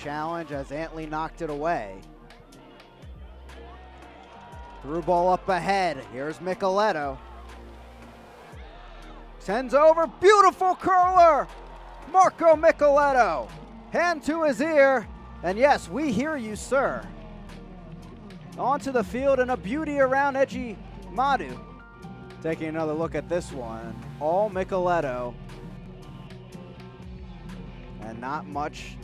challenge as Antley knocked it away. Through ball up ahead. Here's Micaletto. Sends over, beautiful curler! Marco Micaletto. Hand to his ear, and yes, we hear you, sir. Onto the field and a beauty around Edgy Madu. Taking another look at this one. All Micaletto. And not much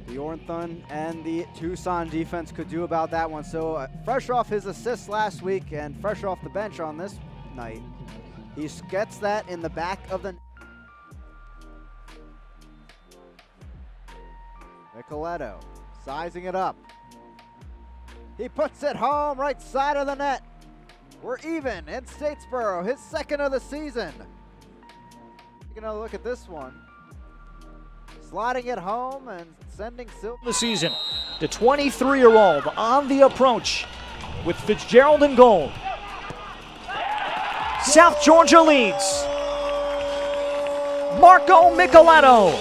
the Ornthon and the Tucson defense could do about that one. So fresh off his assist last week and fresh off the bench on this night, he gets that in the back of the net. Micaletto sizing it up. He puts it home, right side of the net. We're even in Statesboro, his second of the season. Taking a look at this one. Sliding it home and sending Silver. The season, the 23-year-old on the approach with Fitzgerald in goal. South Georgia leads. Marco Micaletto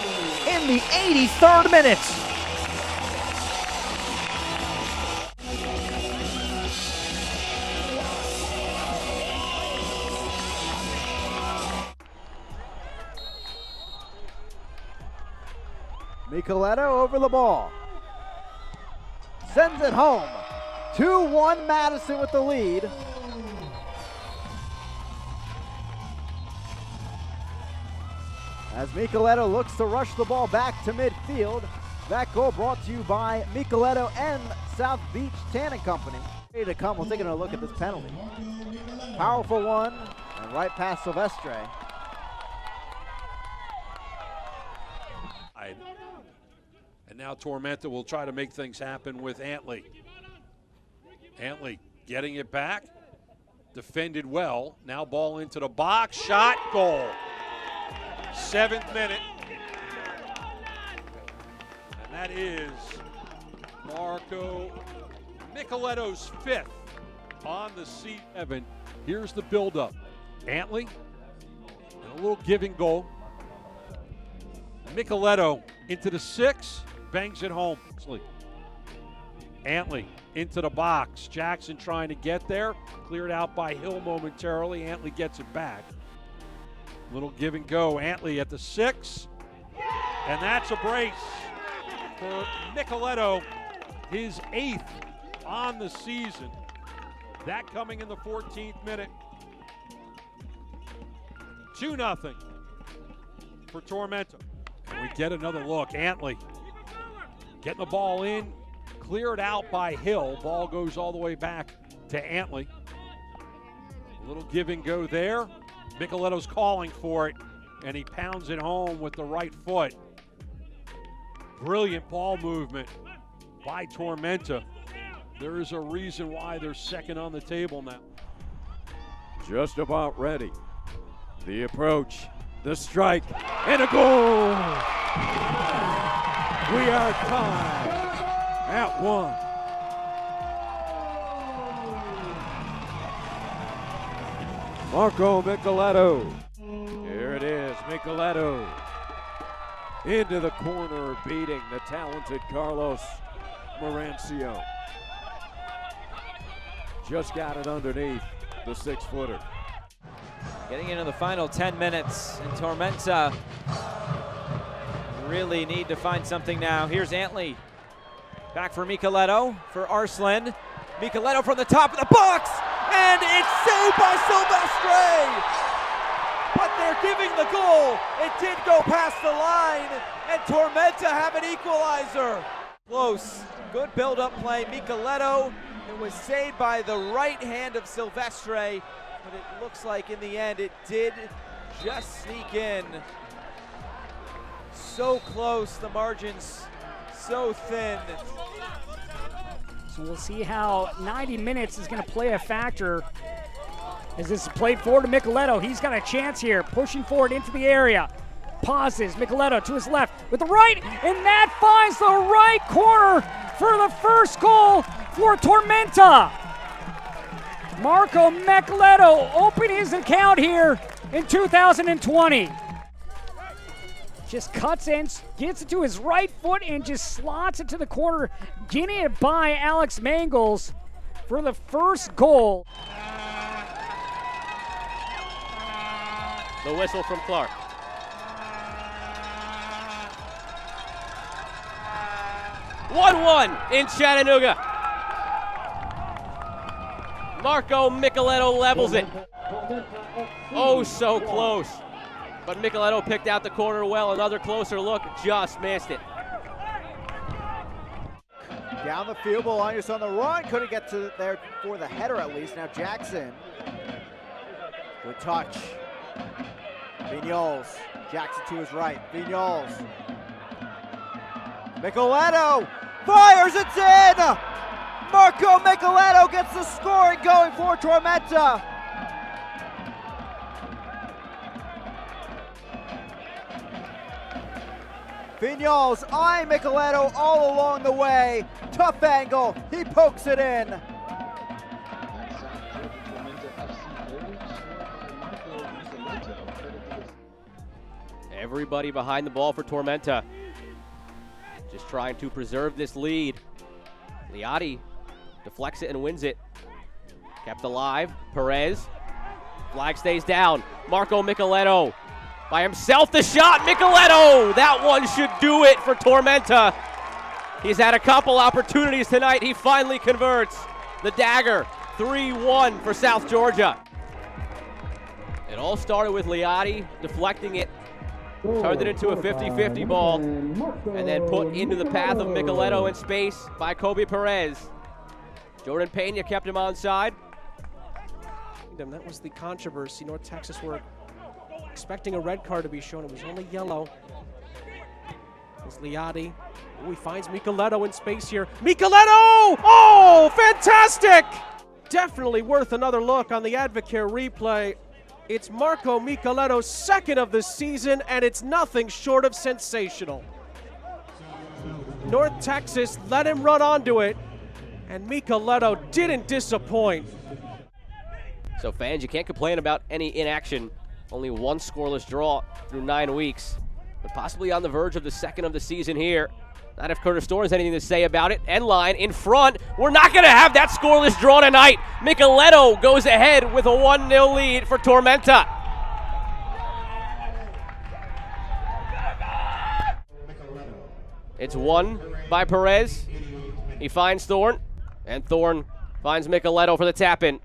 in the 83rd minute. Micaletto over the ball. Sends it home. 2-1 Madison with the lead. As Micaletto looks to rush the ball back to midfield. That goal brought to you by Micaletto and South Beach Tanning Company. Ready to come, we're taking a look at this penalty. Powerful one, and right past Silvestre. And now Tormenta will try to make things happen with Antley. Antley getting it back. Defended well. Now ball into the box. Shot, goal. 7th minute. And that is Marco Micaletto's 5th on the C7. Here's the buildup. Antley, and a little giving goal. Micaletto into the 6. Bangs it home. Antley into the box. Jackson trying to get there. Cleared out by Hill momentarily. Antley gets it back. Little give and go. Antley at the 6. And that's a brace for Micaletto. His 8th on the season. That coming in the 14th minute. 2-0 for Tormenta. And we get another look. Antley getting the ball in, cleared out by Hill. Ball goes all the way back to Antley. A little give and go there. Micaletto's calling for it, and he pounds it home with the right foot. Brilliant ball movement by Tormenta. There is a reason why they're second on the table now. Just about ready. The approach, the strike, and a goal! We are tied at 1. Marco Micaletto. Here it is, Micaletto. Into the corner, beating the talented Carlos Marancio. Just got it underneath the 6-footer. Getting into the final 10 minutes, and Tormenta really need to find something now. Here's Antley. Back for Micaletto, for Arslan. Micaletto from the top of the box, and it's saved by Silvestre! But they're giving the goal. It did go past the line, and Tormenta have an equalizer. Close, good build-up play. Micaletto, it was saved by the right hand of Silvestre, but it looks like in the end it did just sneak in. So close, the margins so thin. So we'll see how 90 minutes is going to play a factor as this is played forward to Micaletto. He's got a chance here, pushing forward into the area. Pauses, Micaletto to his left with the right, and that finds the right corner for the first goal for Tormenta. Marco Micaletto opened his account here in 2020. just cuts in, gets it to his right foot, and just slots it to the corner, getting it by Alex Mangles for the first goal. The whistle from Clark. (1-1) in Chattanooga. Marco Micaletto levels it. Oh, so close. But Micaletto picked out the corner well. Another closer look, just missed it. Down the field, Bolaños on the run. Couldn't get to there for the header at least. Now Jackson. Good touch. Vignoles. Jackson to his right. Vignoles. Micaletto fires, it's in! Marco Micaletto gets the scoring going for Tormenta. Vignoles eyeing Micaletto all along the way. Tough angle, he pokes it in. Everybody behind the ball for Tormenta. Just trying to preserve this lead. Liotti deflects it and wins it. Kept alive. Perez. Flag stays down. Marco Micaletto by himself. The shot. Micaletto! That one should do it for Tormenta. He's had a couple opportunities tonight. He finally converts. The dagger. 3-1 for South Georgia. It all started with Liotti deflecting it. Turned it into a 50-50 ball, and then put into the path of Micaletto in space by Kobe Perez. Jordan Pena kept him onside. That was the controversy. North Texas were expecting a red card to be shown. It was only yellow. It's Liotti. Oh, he finds Micaletto in space here. Micaletto! Oh, fantastic! Definitely worth another look on the Advocare replay. It's Marco Micaletto's second of the season, and it's nothing short of sensational. North Texas let him run onto it, and Micaletto didn't disappoint. So fans, you can't complain about any inaction. Only one scoreless draw through 9 weeks, but possibly on the verge of the second of the season here. Not if Curtis Storm has anything to say about it. End line in front. We're not going to have that scoreless draw tonight. Micaletto goes ahead with a 1-0 lead for Tormenta. It's won by Perez. He finds Thorne, and Thorne finds Micaletto for the tap-in.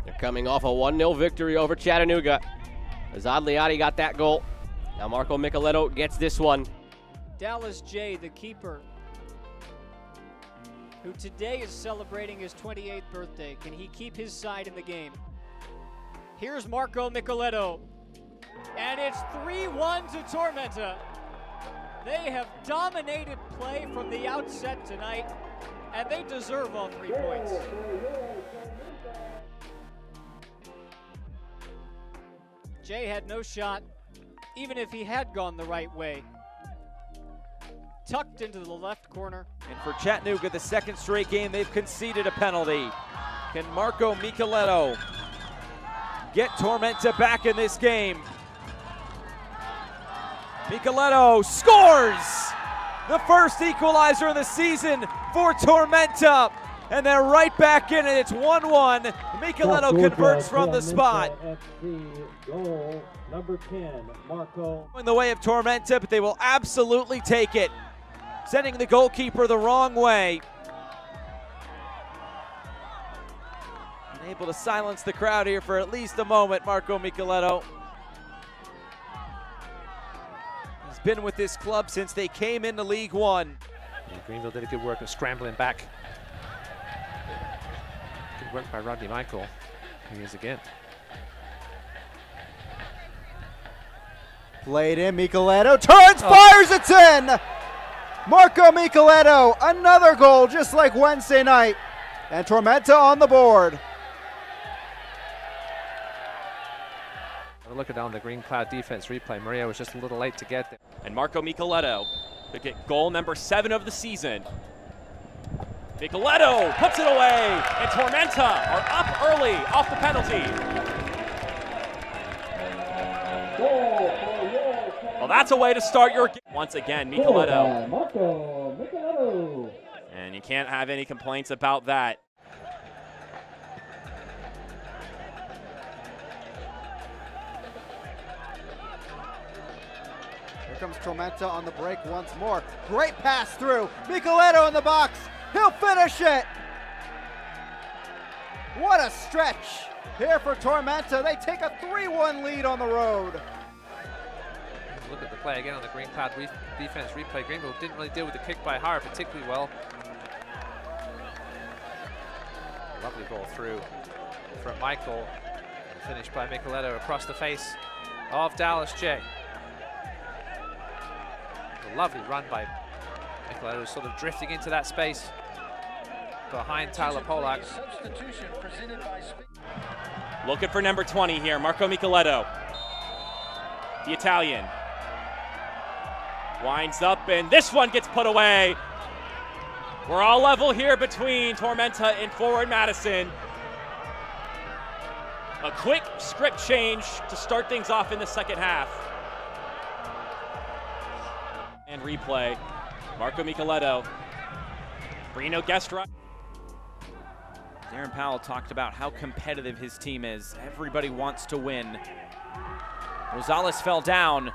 They're coming off a 1-0 victory over Chattanooga. Azad Liotti got that goal. Now Marco Micaletto gets this one. Dallas J, the keeper, who today is celebrating his 28th birthday. Can he keep his side in the game? Here's Marco Micaletto, and it's 3-1 to Tormenta. They have dominated play from the outset tonight, and they deserve all 3 points. Jay had no shot, even if he had gone the right way. Tucked into the left corner. And for Chattanooga, the second straight game they've conceded a penalty. Can Marco Micaletto get Tormenta back in this game? Micaletto scores! The first equalizer of the season for Tormenta. And they're right back in it. It's 1-1. Micaletto converts from the spot. Goal number 10, Marco. In the way of Tormenta, but they will absolutely take it. Sending the goalkeeper the wrong way. Able to silence the crowd here for at least a moment, Marco Micaletto. He's been with this club since they came into League One. And Greenville did a good work of scrambling back. Good work by Rodney Michael. Here he is again. Played in, Micaletto turns, fires, it's in! Marco Micaletto, another goal just like Wednesday night. And Tormenta on the board. Look at on the Green Cloud defense replay. Maria was just a little late to get there. And Marco Micaletto to get goal number 7 of the season. Micaletto puts it away, and Tormenta are up early off the penalty. Well, that's a way to start your game. Once again, Micaletto. And you can't have any complaints about that. Here comes Tormenta on the break once more. Great pass through. Micaletto in the box. He'll finish it. What a stretch here for Tormenta. They take a 3-1 lead on the road. Look at the play again on the green cloud defense replay. Greenville didn't really deal with the kick by Hart particularly well. Lovely ball through from Michael. Finished by Micaletto across the face of Dallas J. A lovely run by Micaletto, sort of drifting into that space behind Tyler Polak. Looking for number 20 here, Marco Micaletto. The Italian. Winds up, and this one gets put away. We're all level here between Tormenta and forward Madison. A quick script change to start things off in the second half. And replay, Marco Micaletto. Brino Gestra. Darren Powell talked about how competitive his team is. Everybody wants to win. Rosales fell down.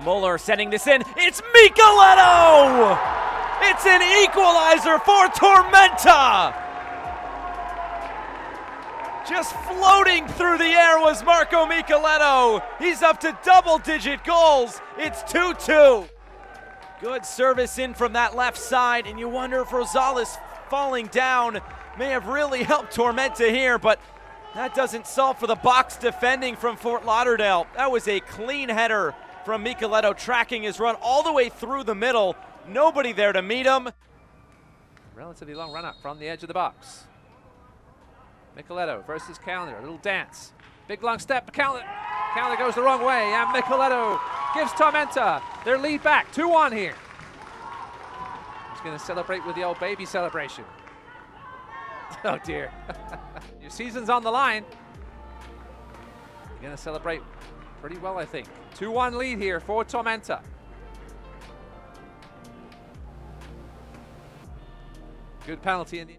Muller setting this in. It's Micaletto! It's an equalizer for Tormenta! Just floating through the air was Marco Micaletto. He's up to double-digit goals. It's 2-2. Good service in from that left side, and you wonder if Rosales falling down may have really helped Tormenta here, but that doesn't solve for the box defending from Fort Lauderdale. That was a clean header from Micaletto, tracking his run all the way through the middle. Nobody there to meet him. Relatively long run up from the edge of the box. Micaletto versus Calendar, a little dance. Big long step, Calendar goes the wrong way, and Micaletto gives Tormenta their lead back, 2-1 here. He's gonna celebrate with the old baby celebration. Oh dear. Your season's on the line. You're gonna celebrate pretty well, I think. 2-1 lead here for Tormenta. Good penalty in the